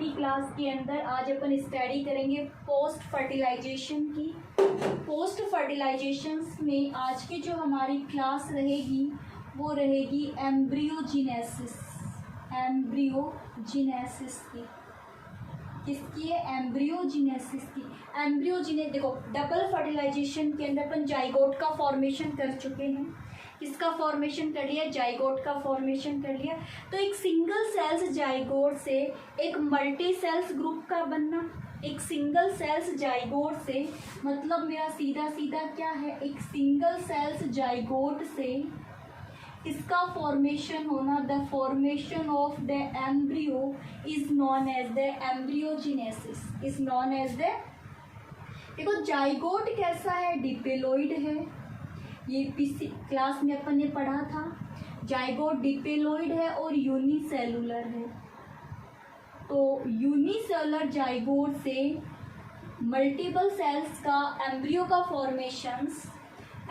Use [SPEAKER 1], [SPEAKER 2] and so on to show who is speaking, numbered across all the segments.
[SPEAKER 1] छोटी क्लास के अंदर आज अपन स्टडी करेंगे पोस्ट फर्टिलाइजेशन की। पोस्ट फर्टिलाइजेशन में आज की जो हमारी क्लास रहेगी वो रहेगी एम्ब्रियोजेनेसिस। एम्ब्रियोजेनेसिस की किसकी है? एम्ब्रियोजेनेसिस की। देखो, डबल फर्टिलाइजेशन के अंदर अपन जाइगोट का फॉर्मेशन कर चुके हैं। किसका फॉर्मेशन कर लिया? जाइगोट का फॉर्मेशन कर लिया। तो एक सिंगल सेल्स जाइगोट से एक मल्टी सेल्स ग्रुप का बनना, एक सिंगल सेल्स जाइगोट से मतलब मेरा सीधा सीधा क्या है, एक सिंगल सेल्स जाइगोट से इसका फॉर्मेशन होना, the formation of the embryo is known as the embryogenesis, is known as the. देखो जाइगोट कैसा है? डिपेलोइड है। ये पिछली क्लास में अपन ने पढ़ा था। जाइगोट डिपेलोइड है और यूनिसेलुलर है। तो यूनिसेलुलर जाइगोट से मल्टीपल सेल्स का एम्ब्रियो का फॉर्मेशंस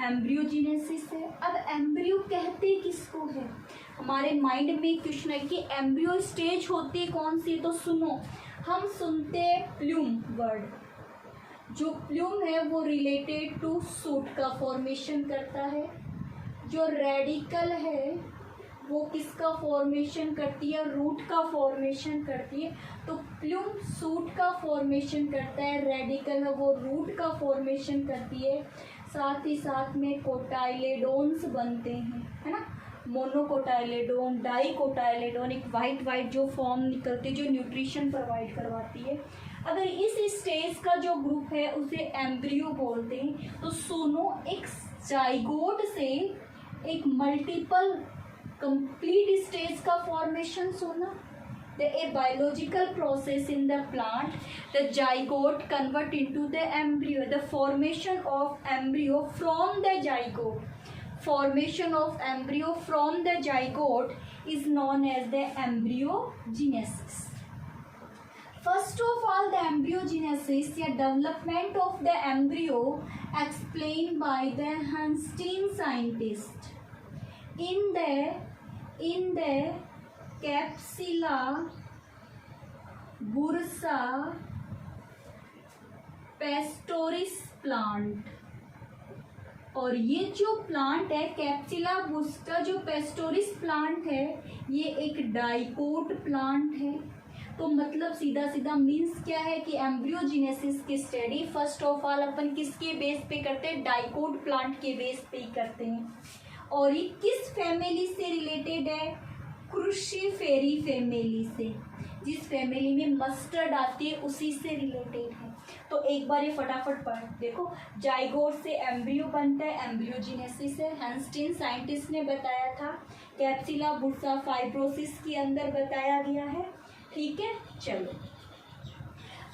[SPEAKER 1] एम्ब्रियोजेनेसिस है। अब एम्ब्रियो कहते किसको है? हमारे माइंड में क्वेश्चन है कि एम्ब्रियो स्टेज होती है कौन सी? तो सुनो, हम सुनते हैं प्लूम वर्ड। जो प्लूम है वो रिलेटेड टू सूट का फॉर्मेशन करता है। जो रेडिकल है वो किसका फॉर्मेशन करती है? रूट का फॉर्मेशन करती है। तो प्लूम सूट का फॉर्मेशन करता है, रेडिकल है वो रूट का फॉर्मेशन करती है। साथ ही साथ में कोटाइलेडोन्स बनते हैं, है ना। मोनोकोटाइलेडोन, डाइकोटाइलेडोन, एक वाइट जो फॉर्म निकलती है जो न्यूट्रिशन प्रोवाइड करवाती है। अगर इस स्टेज का जो ग्रुप है उसे एम्ब्रियो बोलते हैं। तो सुनो, एक जाइगोट से एक मल्टीपल कंप्लीट स्टेज का फॉर्मेशन सुना। A biological process in the plant, the zygote convert into the embryo. The formation of embryo from the zygote, formation of embryo from the zygote is known as the embryogenesis. First of all, the embryogenesis, the development of the embryo explained by the Huntston scientist in the Capsella bursa pastoris plant. और ये जो plant है कैप्सिला Bursa जो पेस्टोरिस plant है, ये एक dicot plant है। तो मतलब सीधा सीधा मीन्स क्या है कि एम्ब्रियोजेनेसिस की स्टडी फर्स्ट ऑफ ऑल अपन किसके बेस पे करते हैं? डाइकोट प्लांट के बेस पे ही करते हैं। और ये किस फैमिली से रिलेटेड है? क्रूसीफेरी फैमिली से। जिस फैमिली में मस्टर्ड आती है उसी से रिलेटेड है। तो एक बार ये फटाफट पढ़ देखो, जाइगोट से एम्ब्रियो बनता है, एम्ब्रियोजेनेसिस है। हंस्टिन साइंटिस्ट ने बताया था, कैप्सिला बुर्सा फाइब्रोसिस के अंदर बताया गया है। ठीक है, चलो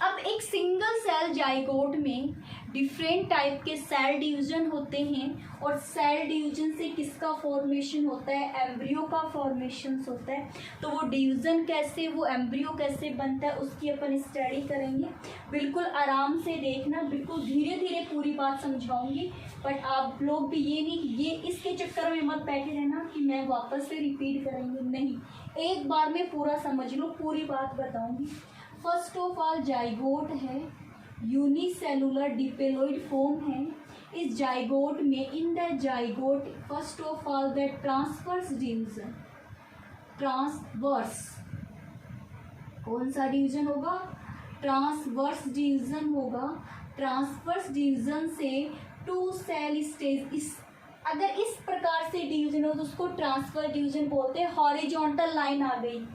[SPEAKER 1] अब एक सिंगल सेल जाइगोट में डिफरेंट टाइप के सेल डिवीजन होते हैं। और सेल डिवीजन से किसका फॉर्मेशन होता है? एम्ब्रियो का फॉर्मेशन होता है। तो वो डिवीजन कैसे, वो एम्ब्रियो कैसे बनता है उसकी अपन स्टडी करेंगे। बिल्कुल आराम से देखना, बिल्कुल धीरे धीरे पूरी बात समझाऊंगी। बट आप लोग भी ये नहीं कि ये इसके चक्कर में मत बैठे रहना कि मैं वापस से रिपीट करेंगे, नहीं, एक बार में पूरा समझ लो, पूरी बात बताऊंगी। फर्स्ट ऑफ ऑल जाइगोट है, यूनिसेलुलर डिपेलोइड फॉर्म है। इस जाइगोट में in the zygote first of all the transverse division, transverse कौन सा डिवीजन होगा? ट्रांसवर्स डिवीजन होगा। ट्रांसवर्स डिवीजन से टू सेल स्टेज, अगर इस प्रकार से डिवीजन हो तो उसको ट्रांसफर डिवीजन बोलते हैं। हॉरिजॉन्टल लाइन आ गई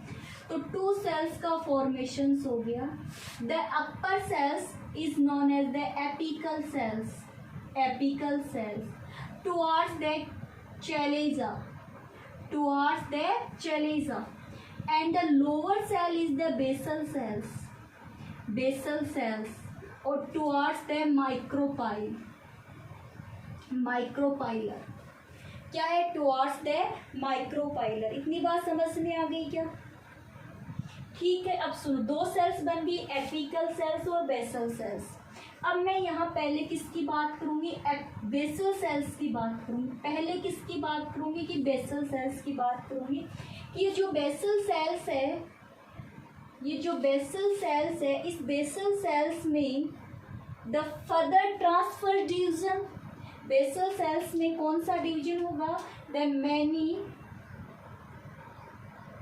[SPEAKER 1] तो टू सेल्स का फॉर्मेशन हो गया। The upper cells is known as the apical cells, apical cells towards the chalaza, towards the chalaza. And the lower cell is the basal cells, basal cells. और towards the micropyle, micropylar क्या है? Towards the micropylar. इतनी बात समझ में आ गई क्या? ठीक है, अब सुनो, दो सेल्स बन गई, एपिकल सेल्स और बेसल सेल्स। अब मैं यहाँ पहले किसकी बात करूँगी? बेसल सेल्स की बात करूँगी। पहले किसकी बात करूँगी? कि बेसल सेल्स की बात करूँगी। कि ये जो बेसल सेल्स है ये जो बेसल सेल्स है, इस बेसल सेल्स में the further transverse division, basal cells में कौन सा डिवीजन होगा, the many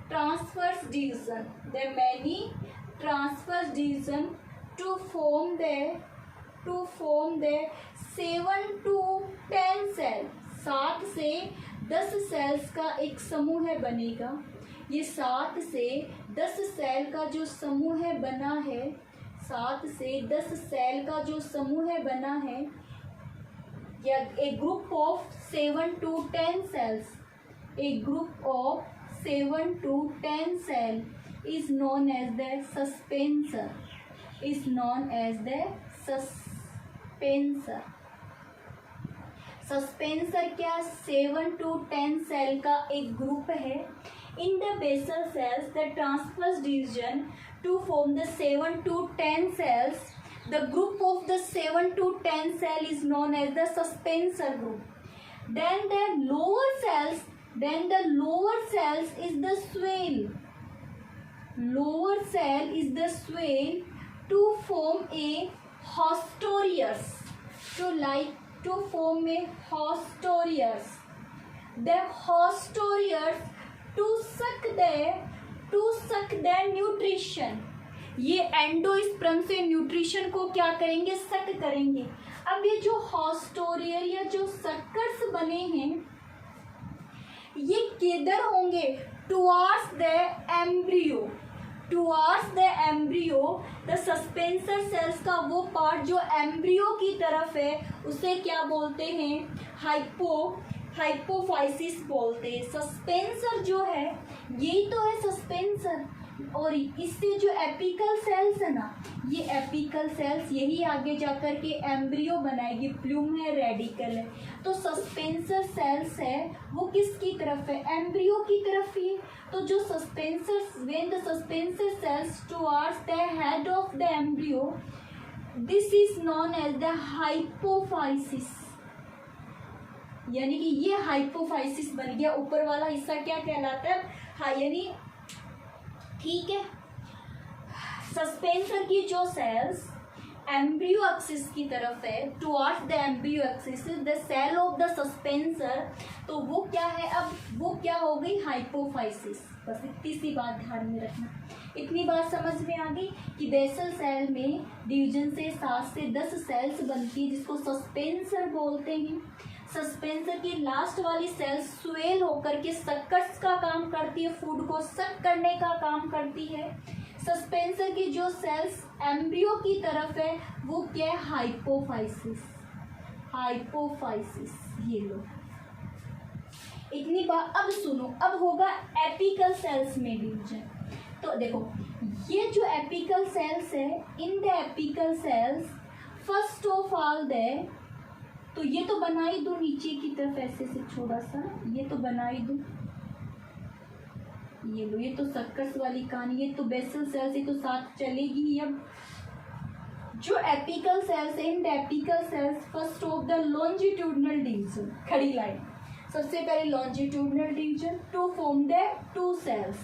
[SPEAKER 1] transverse division, the many transverse division to form the 7 to 10 cell, 7 से 10 सेल्स का एक समूह है बनेगा। ये 7 से 10 सेल का जो समूह है बना है, 7 से 10 सेल का जो समूह है बना है, या a group of 7 to 10 cells, a group of 7 to 10 cell is known as the suspensor, is known as the suspensor। Suspensor क्या, 7 to 10 सेल का एक ग्रुप है। In the basal cells the transverse division to form the 7 to 10 cells, the group of the 7 to 10 cell is known as the suspensor group। Then the lower cells is the swale, lower cell is the swale to form a hostorius, to form a hostorius, the hostorius to suck the nutrition। ये endosperm से nutrition को क्या करेंगे, सक करेंगे। अब ये जो हॉस्टोरियर या जो सक्कर्स बने हैं, ये किधर होंगे, towards the embryo, towards the embryo. The suspensor cells का वो पार्ट जो एम्ब्रियो की तरफ है उसे क्या बोलते हैं, हाइपोफाइसिस बोलते हैं। सस्पेंसर जो है यही तो है सस्पेंसर, और इससे जो एपिकल सेल्स है ना, ये एपिकल सेल्स यही आगे जाकर के एम्ब्रियो बनाएगी, प्लूम है, रेडिकल है। तो सस्पेंसर सेल्स है वो किसकी तरफ है, एम्ब्रियो की तरफ ही। तो जो suspensor, when the suspensor cells towards the head of the embryo, this is known as the hypophysis, यानी कि ये हाइपोफाइसिस बन गया। ऊपर वाला हिस्सा क्या कहलाता है, यानी ठीक है। सस्पेंसर की जो सेल्स एम्ब्रियो एक्सिस की तरफ है, towards the embryo axis the cell of the suspensor, तो वो क्या है, अब वो क्या हो गई, हाइपोफाइसिस। बस इतनी सी बात ध्यान में रखना। इतनी बात समझ में आ गई कि बेसल सेल में डिवीजन से 7 से 10 सेल्स बनती है जिसको सस्पेंसर बोलते हैं। सस्पेंसर की लास्ट वाली सेल स्वेल होकर के सक्कर्स का काम करती है, फूड को सक करने का काम करती है। सस्पेंसर की जो सेल्स एम्ब्रियो की तरफ है वो क्या है, हाइपोफाइसिस, हाइपोफाइसिस। ये लो इतनी बात। अब सुनो, अब होगा एपिकल सेल्स में डिवीजन। तो देखो ये जो एपिकल सेल्स है, in the apical cells first of all the, तो ये तो बना ही दो नीचे की तरफ ऐसे से थोड़ा सा, ये तो बना ही दो, ये लो, ये तो सक्कर्स वाली कहानी, ये तो बेसल सेल्स, ये तो साथ चलेगी ही। अब जो एपिकल सेल्स है, in the apical cells first of the longitudinal division, खड़ी लाइन, सबसे पहले longitudinal division to form the 2 cells,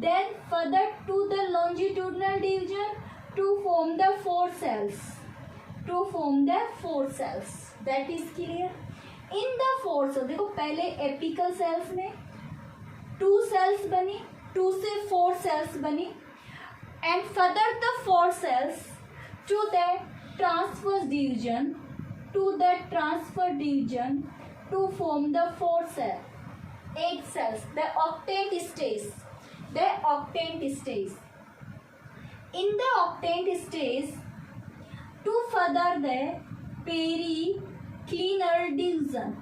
[SPEAKER 1] then further to the longitudinal division to form the 4 cells, to form the 4 cells। That is clear। in the 4 cells, देखो पहले apical sales में 2 cells बनी, 2 से 4 cells बनी, and further the 4 cells to the transverse division, to the transfer division to form the 4 cell, 8 cells, the octant stage, the octant stage। in the octant stage to further the periclinal division,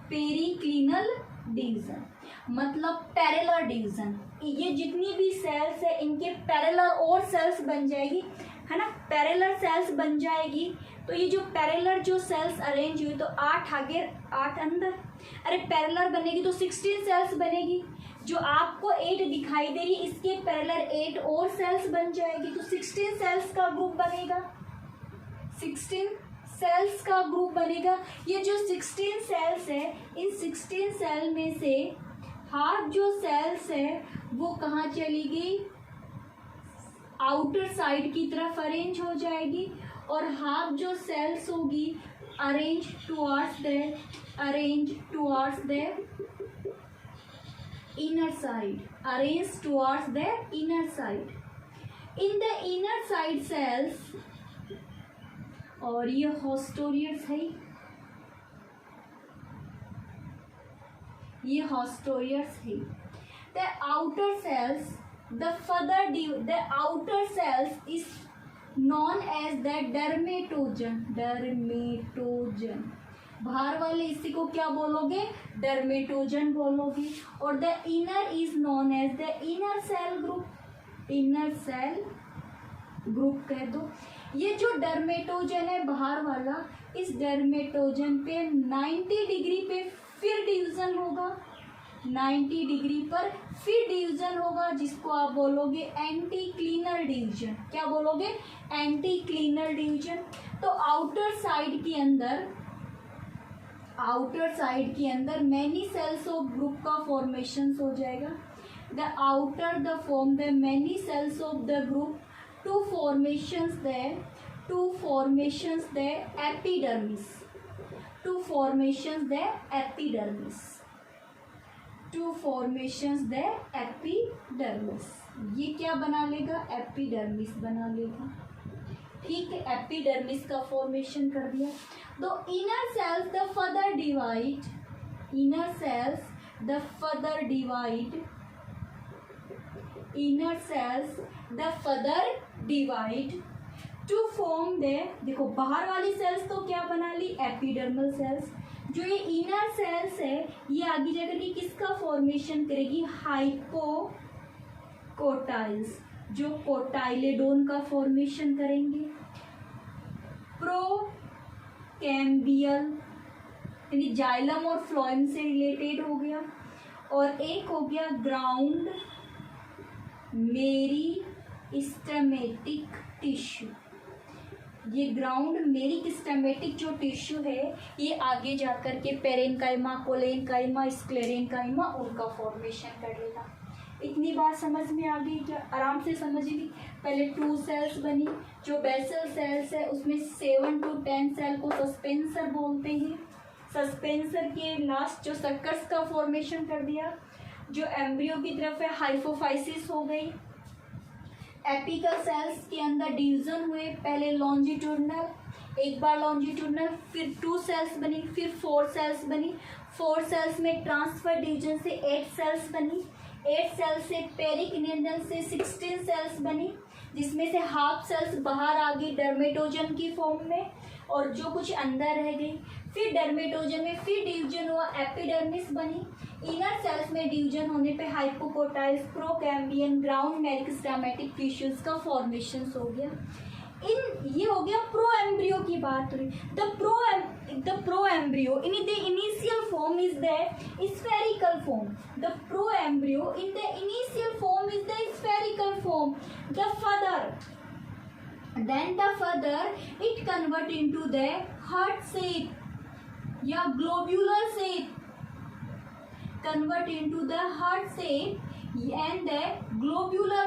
[SPEAKER 1] periclinal division मतलब parallel division. ये जितनी भी sales है इनके parallel और sales बन जाएगी, है ना, पैरेलल सेल्स बन जाएगी। तो ये जो पैरेलल जो सेल्स अरेंज हुई, तो 8 आगे 8 अंदर, अरे पैरेलल बनेगी तो 16 सेल्स बनेगी। जो आपको 8 दिखाई दे रही, इसके पैरेलल 8 और सेल्स बन जाएगी, तो 16 सेल्स का ग्रुप बनेगा, 16 सेल्स का ग्रुप बनेगा। ये जो 16 सेल्स है, इन 16 सेल में से हाफ जो सेल्स है वो कहाँ चली गई, आउटर साइड की तरफ अरेंज हो जाएगी और हाफ जो सेल्स होगी arrange towards the inner side, arranged towards the inner side. In the inner side cells, और ये hostorius है, ये hostorius है. The outer cells, the outer cells is known as the dermatogen. बाहर वाले इसी को क्या बोलोगे, डर्मेटोजन बोलोगे. और the inner is known as the inner cell group कह दो. ये जो डर्मेटोजन है बाहर वाला, इस डर्मेटोजन पे 90 डिग्री पे फिर डिवीजन होगा, 90 डिग्री पर फिर डिवीजन होगा, जिसको आप बोलोगे एंटी क्लीनर डिवीजन. क्या बोलोगे, एंटी क्लीनर डिवीजन. तो आउटर साइड के अंदर मैनी सेल्स ऑफ ग्रुप का फॉर्मेशन हो जाएगा. The many cells of the group, to formations the epidermis. ये क्या बना लेगा, एपिडर्मिस बना लेगा. ठीक है, एपिडर्मिस का फॉर्मेशन कर दिया. तो inner cells the further divide to form the, देखो बाहर वाली सेल्स तो क्या बना ली, एपिडर्मल सेल्स. जो ये इनर सेल्स है ये आगे जाकर के किसका फॉर्मेशन करेगी, हाइपोकोटाइल्स, जो कोटाइलेडोन का फॉर्मेशन करेंगे. प्रोकैम्बियल यानी जाइलम और फ्लोएम से रिलेटेड हो गया. और एक हो गया ग्राउंड मेरिस्टेमेटिक टिश्यू. ये ग्राउंड मेरिस्टेमेटिक जो टिश्यू है ये आगे जाकर के पेरेन्काइमा, कोलेन्काइमा, स्क्लेरेन्काइमा उनका फॉर्मेशन कर लेगा. इतनी बात समझ में आ गई क्या, आराम से समझिए. पहले 2 सेल्स बनी, जो बेसल सेल्स है उसमें 7 to 10 सेल को सस्पेंसर बोलते हैं. सस्पेंसर के लास्ट जो सर्कस का फॉर्मेशन कर दिया. जो एम्ब्रियो की तरफ है हाइपोफाइसिस हो गई. एपिकल सेल्स के अंदर डिवीजन हुए, पहले लॉन्जिट्यूडनल, एक बार लॉन्जिट्यूडनल, फिर 2 सेल्स बनी, फिर 4 सेल्स बनी. 4 सेल्स में ट्रांसफर डिवीजन से 8 सेल्स बनी. 8 सेल्स से पेरिकिनेडल से 16 सेल्स बनी, जिसमें से हाफ सेल्स बाहर आ गई डर्मेटोजन की फॉर्म में और जो कुछ अंदर रह गई. फिर डर्मेटोजन में फिर डिवीजन हुआ, एपिडर्मिस बनी. इनर सेल्स में डिवीजन होने पे हाइपोकोटाइल्स, प्रोकैम्बियन, ग्राउंड मेरिस्टेमेटिक टिश्यूज का फॉर्मेशन हो गया. ये हो गया प्रो एम्ब्रियो की बात हुई. The pro embryo in the initial form is the spherical form. The pro embryo in the initial form is the spherical form. Then the further it convert into the heart shape या globular shape, convert into the heart shape and the globular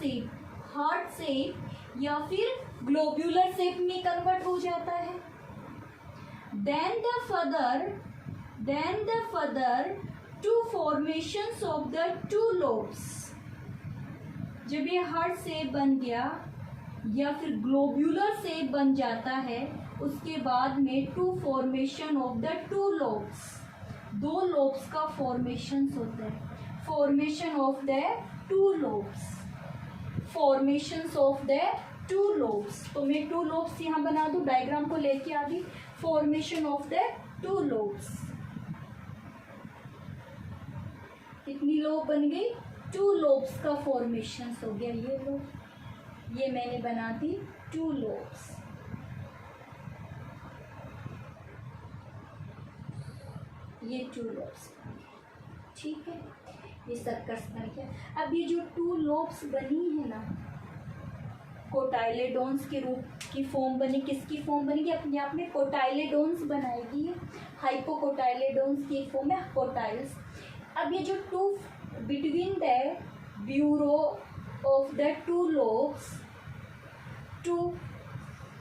[SPEAKER 1] shape heart shape या फिर globular shape में convert हो जाता है. Then the further two formations of the 2 lobes. जब ये heart shape बन गया या फिर ग्लोब्यूलर शेप बन जाता है, उसके बाद में 2 formation of the 2 lobes, 2 lobes का फॉर्मेशन होता है. Formation of the 2 lobes. तो मैं 2 लोब्स यहाँ बना दूँ, डायग्राम को लेके आ गई. Formation of the 2 lobes. कितनी लोब बन गई, 2 लोब्स का फॉर्मेशन हो गया. ये मैंने बना दी 2 लोब्स. ये 2 लोब्स, ठीक है, ये सर्कस बन गया. अब ये जो 2 लोब्स बनी है ना, कोटाइलेडोन्स के रूप की फॉर्म बनी. किसकी फॉर्म बनेगी, अपने आप में कोटाइलेडोन्स बनाएगी. हाइपोकोटाइलेडोन्स की फॉर्म है कोटाइल्स. अब ये जो between the bureau of the two lobes to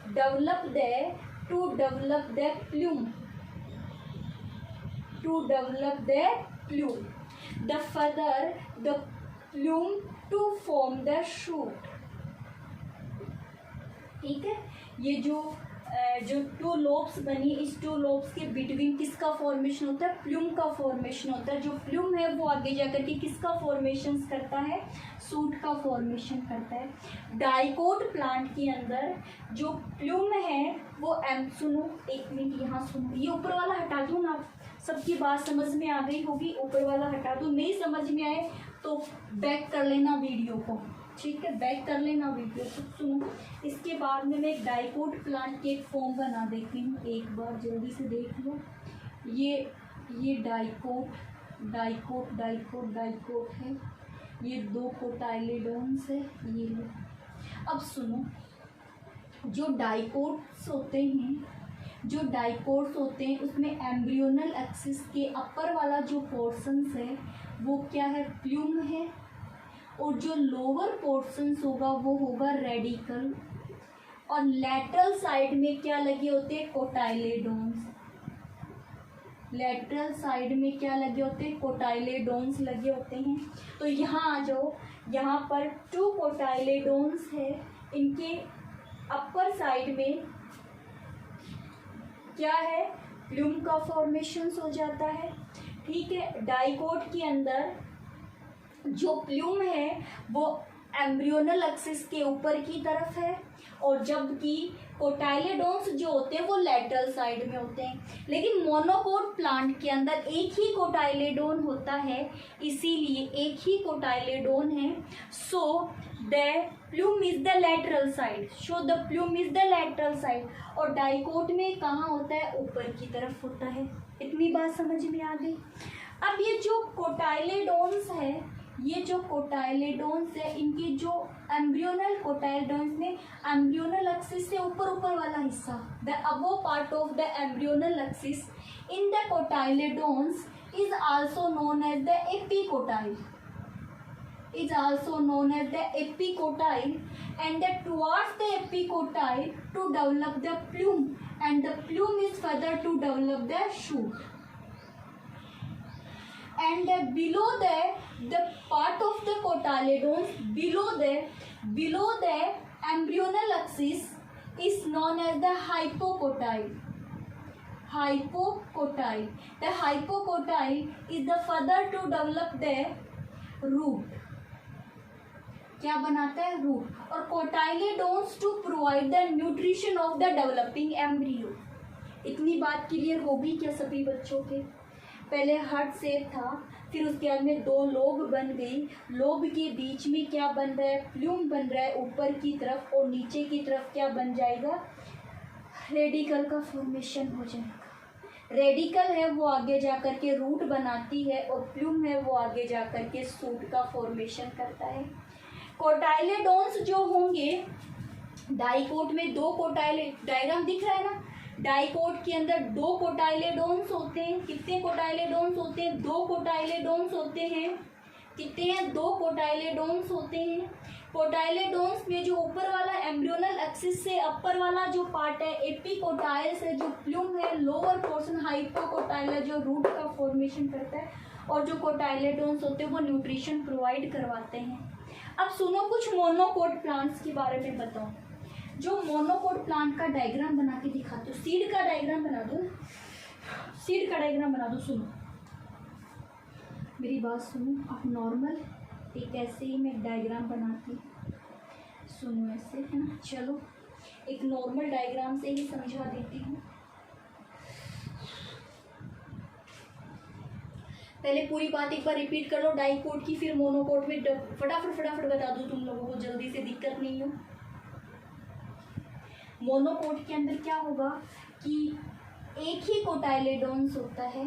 [SPEAKER 1] develop the plume. The further the plume to form the shoot. ठीक है, ये जो टू लोब्स बनी, इस टू लोब्स के बिटवीन किसका फॉर्मेशन होता है? प्लूम का फॉर्मेशन होता है। जो प्लूम है वो आगे जाकर के किसका फॉर्मेशन करता है? सूट का फॉर्मेशन करता है। डाइकोट प्लांट के अंदर जो प्लूम है वो सुनो एक मिनट, यहाँ सुनो, ये ऊपर वाला हटा दूँ ना, सबकी बात समझ में आ गई होगी। ऊपर वाला हटा दूँ, नहीं समझ में आए तो बैक कर लेना वीडियो को, ठीक है, बैक कर लेना वीडियो को। सुनो, इसके बाद में मैं एक डाइकोट प्लांट के एक फॉर्म बना देती हूँ, एक बार जल्दी से देख लो। ये डाइकोट है, ये 2 कोटाइलेडोन्स है, ये लो। अब सुनो, जो डाइकोट्स होते हैं उसमें एम्ब्रियोनल एक्सिस के अपर वाला जो पोर्शंस है वो क्या है? प्लूम है। और जो लोअर पोर्शंस होगा वो होगा रेडिकल। और लेटरल साइड में क्या लगे होते हैं? कोटाइलेडोन्स। लेटरल साइड में क्या लगे होते हैं? कोटाइलेडोन्स लगे होते हैं। तो यहाँ आ जाओ, यहाँ पर 2 कोटाइलेडोन्स है, इनके अपर साइड में क्या है? प्लूम का फॉर्मेशन हो जाता है, ठीक है। डाइकोट के अंदर जो प्लूम है वो एम्ब्रियोनल एक्सिस के ऊपर की तरफ है, और जबकि कोटाइलेडोन्स जो होते हैं वो लेटरल साइड में होते हैं। लेकिन मोनोकोट प्लांट के अंदर एक ही कोटाइलेडोन होता है, इसीलिए एक ही कोटाइलेडोन है। So the plume is the lateral side. और डाइकोट में कहाँ होता है? ऊपर की तरफ होता है। इतनी बात समझ में आ गई। अब ये जो कोटाइलेडोन्स है, इनके जो एम्ब्रियोनल कोटाइलेडोन्स में एम्ब्रियोनल एक्सिस से ऊपर वाला हिस्सा, the above part of the embryonal axis in the cotyledons is also known as the epicotyl, and towards the epicotyle to develop the plume, and the plume is further to develop the shoot. And below the part of the cotyledons below the embryonal axis is known as the hypocotyle. The hypocotyle is the further to develop the root. क्या बनाता है? Root. और cotyledons to provide the nutrition of the developing embryo. इतनी बात clear होगी क्या सभी बच्चों के? पहले हार्ट शेप था, फिर उसके बाद में 2 लोब बन गई, लोब के बीच में क्या बन रहा है? प्लूम बन रहा है ऊपर की तरफ, और नीचे की तरफ क्या बन जाएगा? रेडिकल का फॉर्मेशन हो जाएगा। रेडिकल है वो आगे जाकर के रूट बनाती है, और प्लूम है वो आगे जाकर के सूट का फॉर्मेशन करता है। कोटाइलेडोन्स जो होंगे डाइकोट में, 2 डायग्राम दिख रहा है ना, डाइकोट के अंदर 2 कोटाइलेडोन्स होते हैं। कितने कोटाइलेडोन्स होते हैं? 2 कोटाइलेडोन्स होते हैं। कितने हैं? 2 कोटाइलेडोन्स होते हैं। कोटाइलेडोन्स में जो ऊपर वाला एम्ब्रियोनल एक्सिस से अपर वाला जो पार्ट है एपिकोटाइल से, जो प्लूम है लोअर पोर्शन हाइपोकोटाइल है जो रूट का फॉर्मेशन करता है, और जो कोटाइलेडोन्स होते हैं वो न्यूट्रिशन प्रोवाइड करवाते हैं। अब सुनो, कुछ मोनोकोट प्लांट्स के बारे में बताओ। जो मोनोकोट प्लांट का डायग्राम बना के दिखाते हो, सीड का डायग्राम बना दो, सुनो मेरी बात सुनो। अब नॉर्मल एक ऐसे ही मैं डायग्राम बनाती, सुनो ऐसे, है ना। चलो एक नॉर्मल डायग्राम से ही समझा देती हूँ। पहले पूरी बात एक बार रिपीट कर लो डाइकोट की, फिर मोनोकोट में फटाफट बता दूँ तुम लोगों को, जल्दी से, दिक्कत नहीं हो। मोनोकोट के अंदर क्या होगा कि एक ही कोटाइलेडोन्स होता है,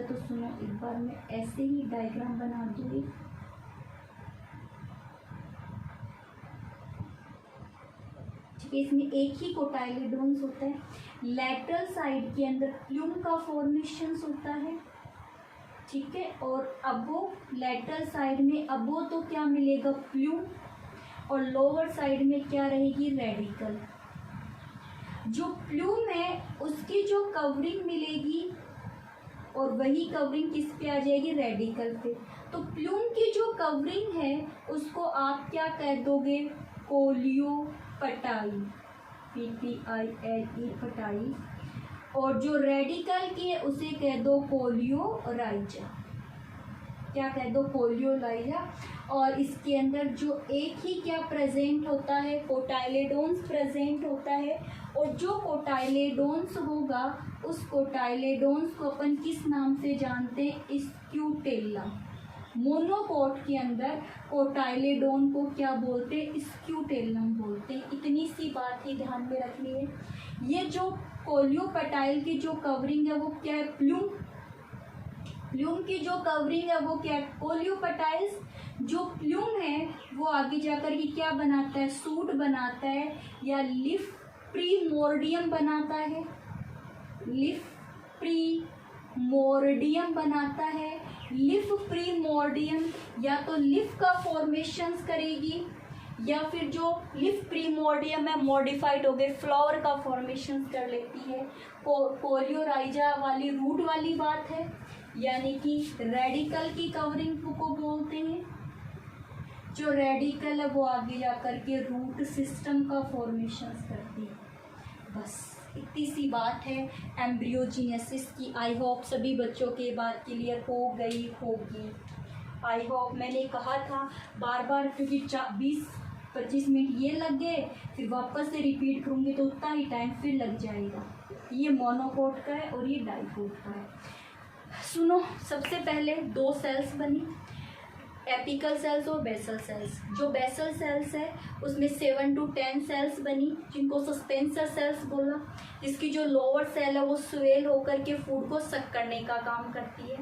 [SPEAKER 1] तो सुनो एक बार मैं ऐसे ही डायग्राम बना दूँगी। ठीक है, इसमें एक ही कोटाइलेडोन्स होता है। लेटरल साइड के अंदर प्लूम का फॉर्मेशन होता है, ठीक है। और अबो लेटरल साइड में अबो तो क्या मिलेगा, प्लूम, और लोअर साइड में क्या रहेगी, रेडिकल। जो प्लूम है उसकी जो कवरिंग मिलेगी और वही कवरिंग किस पे आ जाएगी, रेडिकल पे। तो प्लूम की जो कवरिंग है उसको आप क्या कह दोगे, कोलियोपटाई, PTILE, पटाई। और जो रेडिकल की है उसे कह दो कोलियोराइजा, क्या कह दो, कोलियोराइजा। और इसके अंदर जो एक ही क्या प्रेजेंट होता है, कोटाइलेडोन्स प्रेजेंट होता है। और जो कोटाइलेडोन्स होगा उस कोटाइलेडोन्स को अपन किस नाम से जानते हैं, स्क्यूटेल्लम। मोनोकोट के अंदर कोटाइलेडोन को क्या बोलते हैं, स्क्यूटेल्लम बोलते हैं। इतनी सी बात ही ध्यान में रखनी है। ये जो कोलियोपटाइल की जो कवरिंग है वो क्या है, प्लूम। प्लूम की जो कवरिंग है वो क्या है, कोलियोपटाइल्स। जो प्लूम है वो आगे जाकर के क्या बनाता है, सूट बनाता है या लिफ प्रीमोर्डियम बनाता है, लिफ प्रीमोर्डियम बनाता है। लिफ प्रीमोर्डियम या तो लिफ का फॉर्मेशंस करेगी या फिर जो लिफ प्रीमोर्डियम है मॉडिफाइड हो गए फ्लावर का फॉर्मेशन कर लेती है। कोलियोराइजा वाली रूट वाली बात है, यानी कि रेडिकल की कवरिंग को बोलते हैं। जो रेडिकल है वो आगे जाकर के रूट सिस्टम का फॉर्मेशन करती है। बस इतनी सी बात है एम्ब्रियोजेनेसिस की। आई होप सभी बच्चों के बात क्लियर हो गई होगी। आई होप, मैंने कहा था बार बार क्योंकि 20-25 मिनट ये लग गए, फिर वापस से रिपीट करूँगी तो उतना ही टाइम फिर लग जाएगा। ये मोनोकोट का है और ये डाइकोट का है। सुनो, सबसे पहले 2 सेल्स बनी, एपिकल सेल्स और बेसल सेल्स। जो बेसल सेल्स है उसमें 7 to 10 सेल्स बनी जिनको सस्पेंसर सेल्स बोला। जिसकी जो लोअर सेल है वो स्वेल होकर के फूड को सक करने का काम करती है।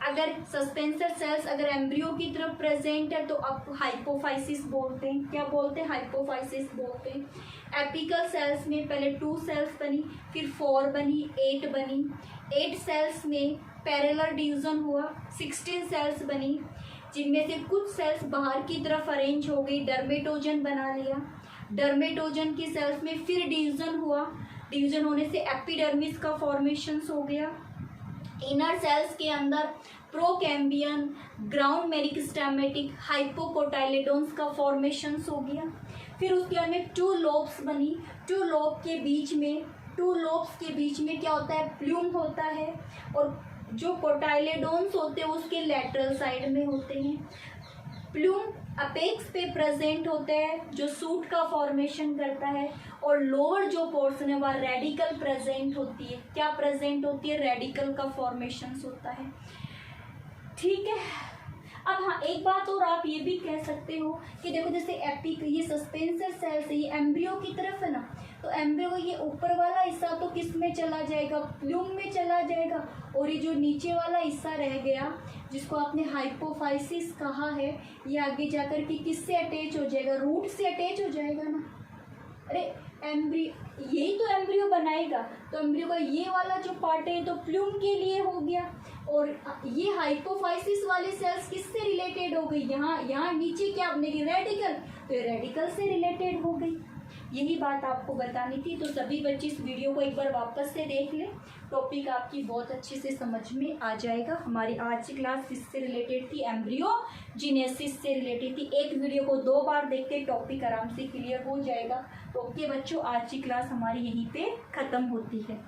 [SPEAKER 1] अगर सस्पेंसर सेल्स अगर एम्ब्रियो की तरफ प्रेजेंट है तो आप हाइपोफाइसिस बोलते हैं। क्या बोलते हैं, हाइपोफाइसिस बोलते हैं। एपिकल सेल्स में पहले 2 सेल्स बनी, फिर 4 बनी, 8 बनी। 8 सेल्स में पैरेलल डिवीजन हुआ, 16 सेल्स बनी जिनमें से कुछ सेल्स बाहर की तरफ अरेंज हो गई, डर्मेटोजन बना लिया। डर्मेटोजन की सेल्स में फिर डिवीजन हुआ, डिवीजन होने से एपिडर्मिस का फॉर्मेशन हो गया। इनर सेल्स के अंदर प्रोकैम्बियन, ग्राउंड मेरिस्टेमेटिक, हाइपोकोटाइलेडोन्स का फॉर्मेशन हो गया। फिर उसके अंदर में 2 लोब्स बनी। 2 लोब के बीच में 2 लोब्स के बीच में क्या होता है, प्लूम होता है। और जो कोटाइलेडोन्स होते हैं उसके लेटरल साइड में होते हैं। प्लूम अपेक्स पे प्रेजेंट होते हैं जो सूट का फॉर्मेशन करता है। और लोअर जो पोर्शन है वह रेडिकल प्रेजेंट होती है। क्या प्रेजेंट होती है, रेडिकल का फॉर्मेशन होता है। ठीक है। अब हाँ, एक बात और आप ये भी कह सकते हो कि देखो जैसे एपिक ये सस्पेंसर सेल्स है, ये एम्ब्रियो की तरफ है ना, तो एम्ब्रियो का ये ऊपर वाला हिस्सा तो किस में चला जाएगा, प्लूम में चला जाएगा। और ये जो नीचे वाला हिस्सा रह गया जिसको आपने हाइपोफाइसिस कहा है, ये आगे जाकर के किससे अटैच हो जाएगा, रूट से अटैच हो जाएगा ना। अरे यही तो एम्ब्रियो बनाएगा, तो एम्ब्रियो का ये वाला जो पार्ट है तो प्लूम के लिए हो गया। और ये हाइपोफाइसिस वाले सेल्स किससे रिलेटेड हो गई, यहाँ नीचे क्या बनेगी, रेडिकल, तो ये रेडिकल से रिलेटेड हो गई। यही बात आपको बतानी थी। तो सभी बच्चे इस वीडियो को एक बार वापस से देख लें, टॉपिक आपकी बहुत अच्छे से समझ में आ जाएगा। हमारी आज की क्लास किससे रिलेटेड थी, एम्ब्रियोजेनेसिस से रिलेटेड थी। एक वीडियो को 2 बार देख के टॉपिक आराम से क्लियर हो जाएगा। तो ओके बच्चों, आज की क्लास हमारी यहीं पे ख़त्म होती है।